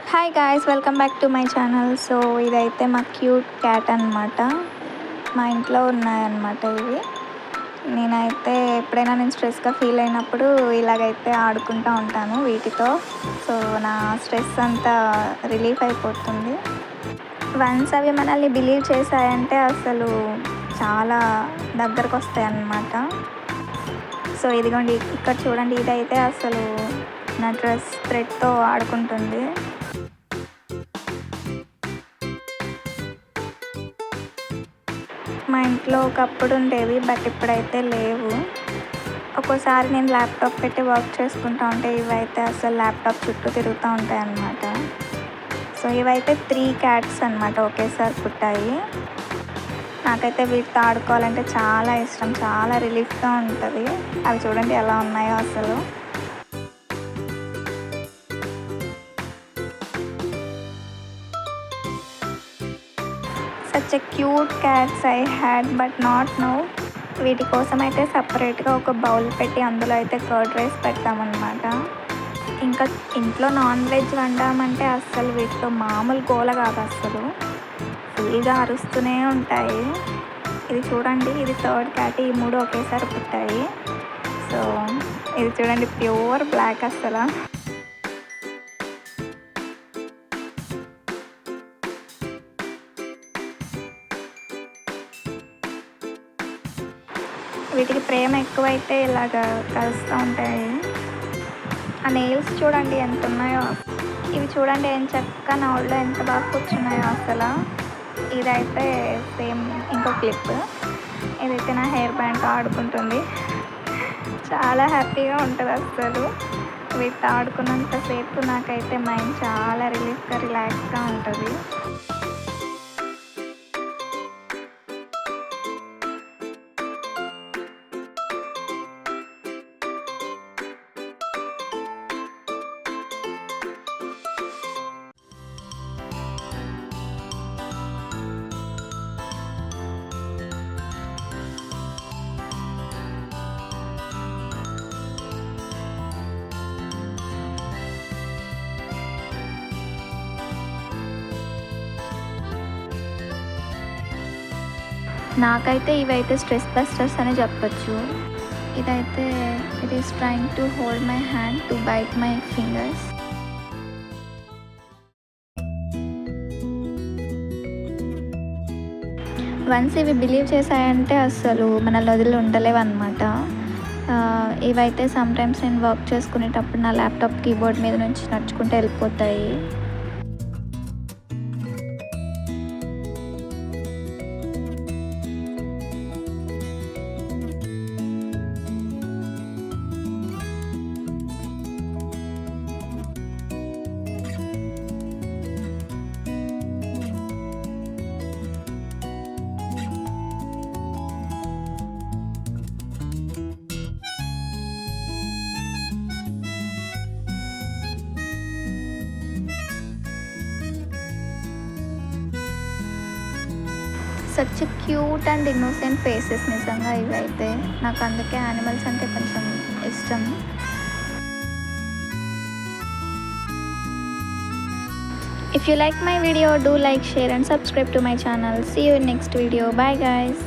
Hi guys, welcome back to my channel. So ఇదైతే మా cute cat అనమాట. మా ఇంట్లో ఉన్నాయన్నమాట ఇవి. నేనైతే ఎప్పుడైనా నేను స్ట్రెస్గా ఫీల్ అయినప్పుడు ఇలాగైతే ఆడుకుంటూ ఉంటాను వీటితో. సో నా స్ట్రెస్ అంతా రిలీఫ్ అయిపోతుంది. వన్స్ అవి మనల్ని బిలీవ్ చేశాయంటే అసలు చాలా దగ్గరకు వస్తాయి అన్నమాట. సో ఇదిగోండి, ఇక్కడ చూడండి, ఇదైతే అసలు నా డ్రెస్ థ్రెడ్తో ఆడుకుంటుంది. మా ఇంట్లో ఒకప్పుడు ఉండేవి, బట్ ఇప్పుడైతే లేవు. ఒక్కోసారి నేను ల్యాప్టాప్ పెట్టి వర్క్ చేసుకుంటూ ఉంటే ఇవైతే అసలు ల్యాప్టాప్ చుట్టూ తిరుగుతూ ఉంటాయి అన్నమాట. సో ఇవైతే 3 క్యాట్స్ అనమాట, ఒకేసారి పుట్టాయి. నాకైతే వీటితో ఆడుకోవాలంటే చాలా ఇష్టం, చాలా రిలీఫ్గా ఉంటుంది. అవి చూడండి ఎలా ఉన్నాయో అసలు. Such a cute cats I had, but not now. వీటి కోసం అయితే సపరేట్గా ఒక బౌల్ పెట్టి అందులో అయితే కర్డ్ రైస్ పెడతామన్నమాట. ఇంకా ఇంట్లో నాన్ వెజ్ వండామంటే అస్సలు వీటితో మామూలు గోల కాదు, అస్సలు ఫుల్గా అరుస్తూనే ఉంటాయి. ఇది చూడండి, ఇది 3rd క్యాట్. ఈ 3 ఒకేసారి పుట్టాయి. సో ఇది చూడండి, ప్యూర్ బ్లాక్ అస్సలు. వీటికి ప్రేమ ఎక్కువైతే ఇలాగ కలుస్తూ ఉంటాయి. ఆ నెయిల్స్ చూడండి ఎంత ఉన్నాయో. ఇవి చూడండి ఏం చక్కగా నా ఒళ్ళో ఎంత బాగా కూర్చున్నాయో అసలు. ఇదైతే సేమ్ ఇంకో క్లిప్. ఇదైతే నా హెయిర్ బ్యాండ్ ఆడుకుంటుంది. చాలా హ్యాపీగా ఉంటుంది అసలు. వీటితో ఆడుకున్నంతసేపు నాకైతే మైండ్ చాలా రిలీఫ్గా, రిలాక్స్గా ఉంటుంది. నాకైతే ఇవైతే స్ట్రెస్ బస్టర్స్ అని చెప్పచ్చు. ఇదైతే it is trying to hold my hand to bite my fingers. Once ఇవి బిలీవ్ చేశాయంటే అసలు మనల్ని వదిలి ఉండలేవు అనమాట. ఇవైతే సమ్టైమ్స్ నేను వర్క్ చేసుకునేటప్పుడు నా ల్యాప్టాప్ కీబోర్డ్ మీద నుంచి నడుచుకుంటూ వెళ్ళిపోతాయి. Such cute and innocent faces నిజంగా ఇవైతే. నాకు అందుకే యానిమల్స్ అంటే కొంచెం ఇష్టం. If you like my video, do like, share and subscribe to my channel. See you in next video. Bye guys.